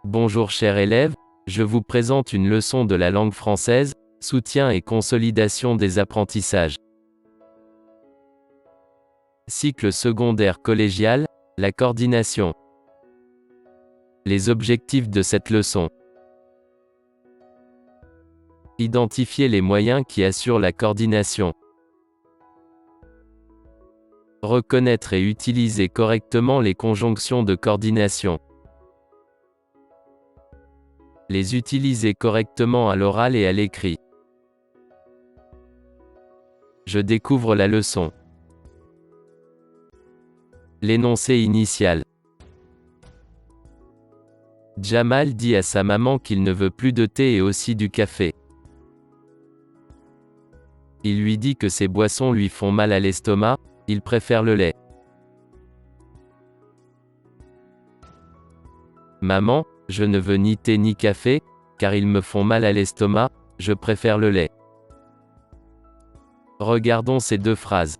Bonjour chers élèves, je vous présente une leçon de la langue française, soutien et consolidation des apprentissages. Cycle secondaire collégial, la coordination. Les objectifs de cette leçon. Identifier les moyens qui assurent la coordination. Reconnaître et utiliser correctement les conjonctions de coordination. Les utiliser correctement à l'oral et à l'écrit. Je découvre la leçon. L'énoncé initial. Jamal dit à sa maman qu'il ne veut plus de thé et aussi du café. Il lui dit que ces boissons lui font mal à l'estomac, il préfère le lait. Maman, je ne veux ni thé ni café, car ils me font mal à l'estomac, je préfère le lait. Regardons ces deux phrases.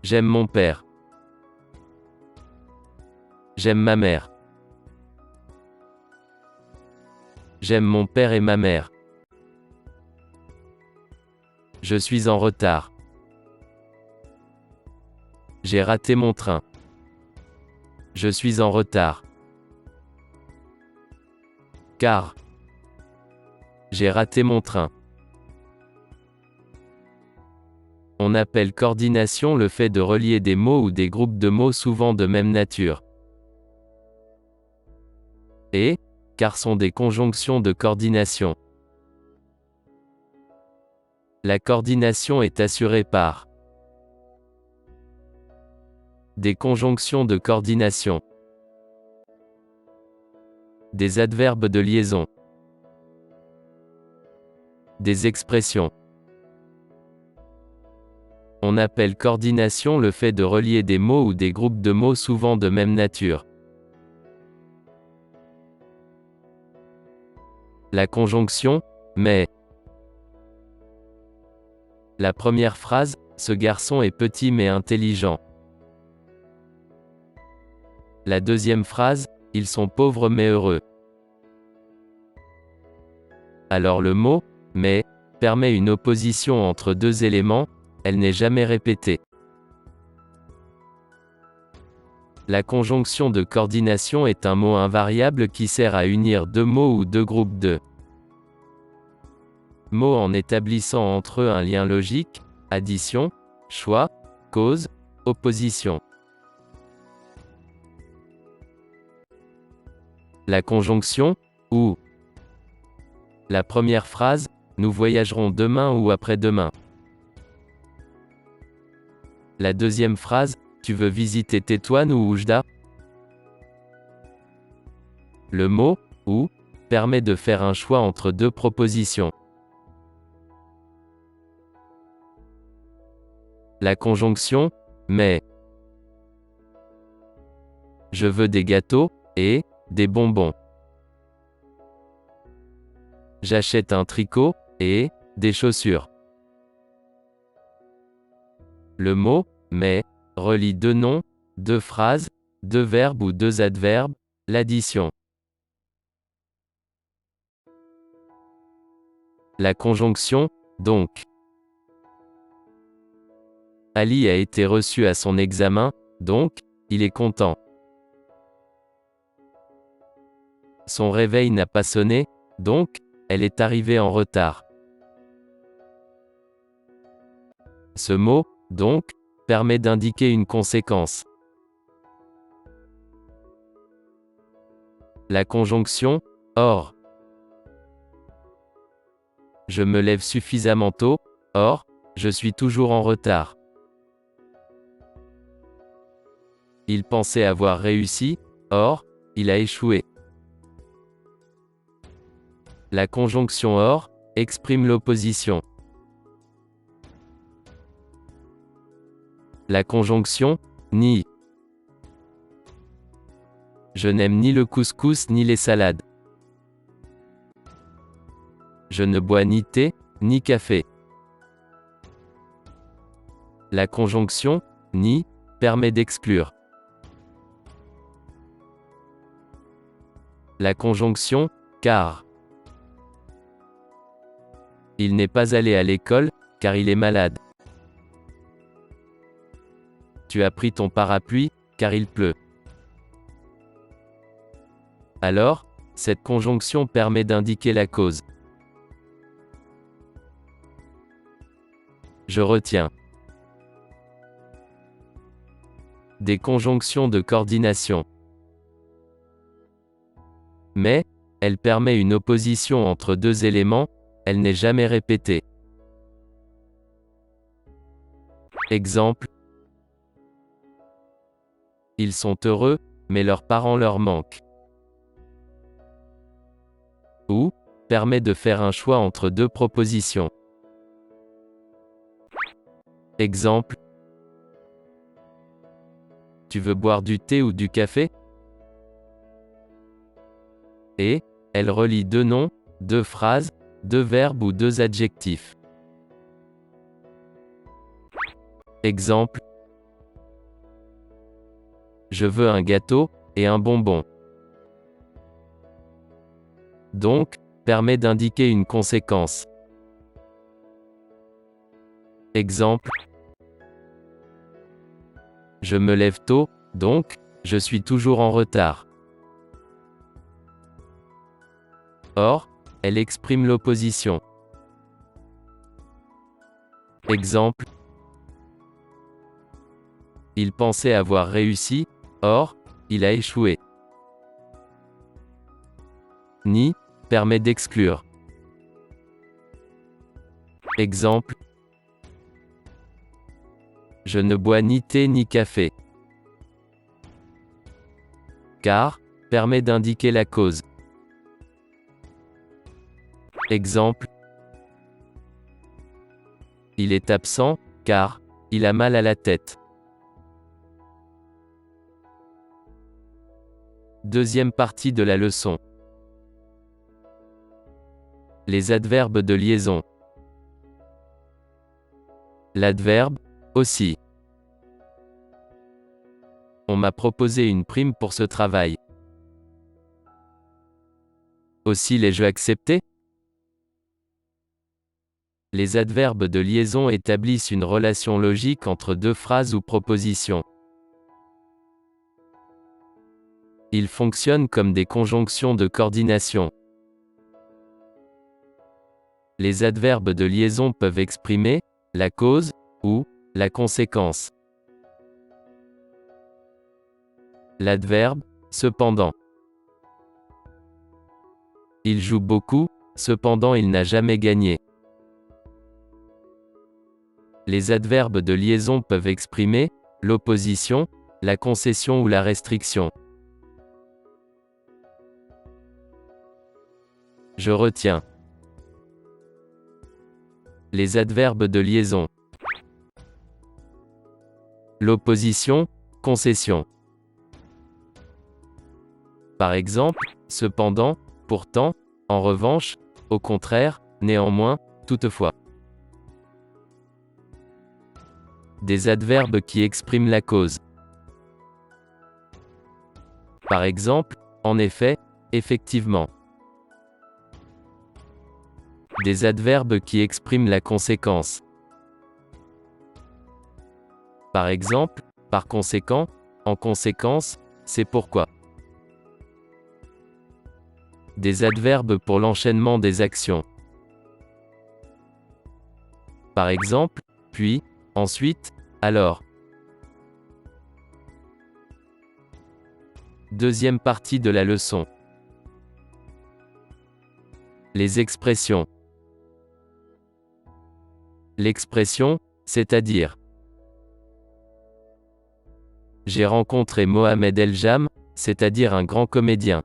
J'aime mon père. J'aime ma mère. J'aime mon père et ma mère. Je suis en retard. J'ai raté mon train. Je suis en retard. Car. J'ai raté mon train. On appelle coordination le fait de relier des mots ou des groupes de mots souvent de même nature. Et, car sont des conjonctions de coordination. La coordination est assurée par des conjonctions de coordination, des adverbes de liaison, des expressions. On appelle coordination le fait de relier des mots ou des groupes de mots souvent de même nature. La conjonction, mais. La première phrase, ce garçon est petit mais intelligent. La deuxième phrase, ils sont pauvres mais heureux. Alors le mot, mais, permet une opposition entre deux éléments, elle n'est jamais répétée. La conjonction de coordination est un mot invariable qui sert à unir deux mots ou deux groupes de mots en établissant entre eux un lien logique, addition, choix, cause, opposition. La conjonction, ou. La première phrase, nous voyagerons demain ou après-demain. La deuxième phrase, tu veux visiter Tétouan ou Oujda? Le mot, ou, permet de faire un choix entre deux propositions. La conjonction, mais. Je veux des gâteaux, et, des bonbons. J'achète un tricot, et, des chaussures. Le mot, mais, relie deux noms, deux phrases, deux verbes ou deux adverbes, l'addition. La conjonction, donc. Ali a été reçu à son examen, donc, il est content. Son réveil n'a pas sonné, donc, elle est arrivée en retard. Ce mot, donc, permet d'indiquer une conséquence. La conjonction, or. Je me lève suffisamment tôt, or, je suis toujours en retard. Il pensait avoir réussi, or, il a échoué. La conjonction or exprime l'opposition. La conjonction ni. Je n'aime ni le couscous ni les salades. Je ne bois ni thé, ni café. La conjonction ni permet d'exclure. La conjonction car. Il n'est pas allé à l'école, car il est malade. Tu as pris ton parapluie, car il pleut. Alors, cette conjonction permet d'indiquer la cause. Je retiens. Des conjonctions de coordination. Mais, elle permet une opposition entre deux éléments, elle n'est jamais répétée. Exemple. Ils sont heureux, mais leurs parents leur manquent. Ou, permet de faire un choix entre deux propositions. Exemple. Tu veux boire du thé ou du café? Et, elle relie deux noms, deux phrases, deux verbes ou deux adjectifs. Exemple. Je veux un gâteau, et un bonbon. Donc, permet d'indiquer une conséquence. Exemple. Je me lève tôt, donc, je suis toujours en retard. Or, elle exprime l'opposition. Exemple. Il pensait avoir réussi, or, il a échoué. Ni, permet d'exclure. Exemple. Je ne bois ni thé ni café. Car, permet d'indiquer la cause. Exemple. Il est absent, car, il a mal à la tête. Deuxième partie de la leçon. Les adverbes de liaison. L'adverbe, aussi. On m'a proposé une prime pour ce travail. Aussi l'ai-je accepté? Les adverbes de liaison établissent une relation logique entre deux phrases ou propositions. Ils fonctionnent comme des conjonctions de coordination. Les adverbes de liaison peuvent exprimer la cause ou la conséquence. L'adverbe, cependant. Il joue beaucoup, cependant il n'a jamais gagné. Les adverbes de liaison peuvent exprimer l'opposition, la concession ou la restriction. Je retiens. Les adverbes de liaison. L'opposition, concession. Par exemple, cependant, pourtant, en revanche, au contraire, néanmoins, toutefois. Des adverbes qui expriment la cause. Par exemple, en effet, effectivement. Des adverbes qui expriment la conséquence. Par exemple, par conséquent, en conséquence, c'est pourquoi. Des adverbes pour l'enchaînement des actions. Par exemple, puis, ensuite, alors. Deuxième partie de la leçon. Les expressions. L'expression, c'est-à-dire. J'ai rencontré Mohamed El-Jam, c'est-à-dire un grand comédien.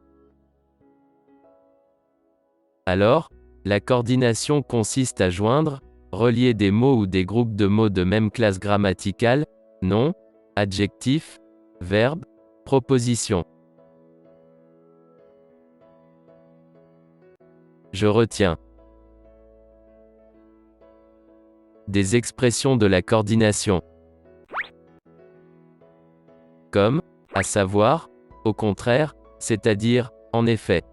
Alors, la coordination consiste à joindre, relier des mots ou des groupes de mots de même classe grammaticale, nom, adjectif, verbe, proposition. Je retiens. Des expressions de la coordination. Comme, à savoir, au contraire, c'est-à-dire, en effet.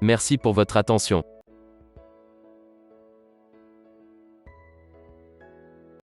Merci pour votre attention.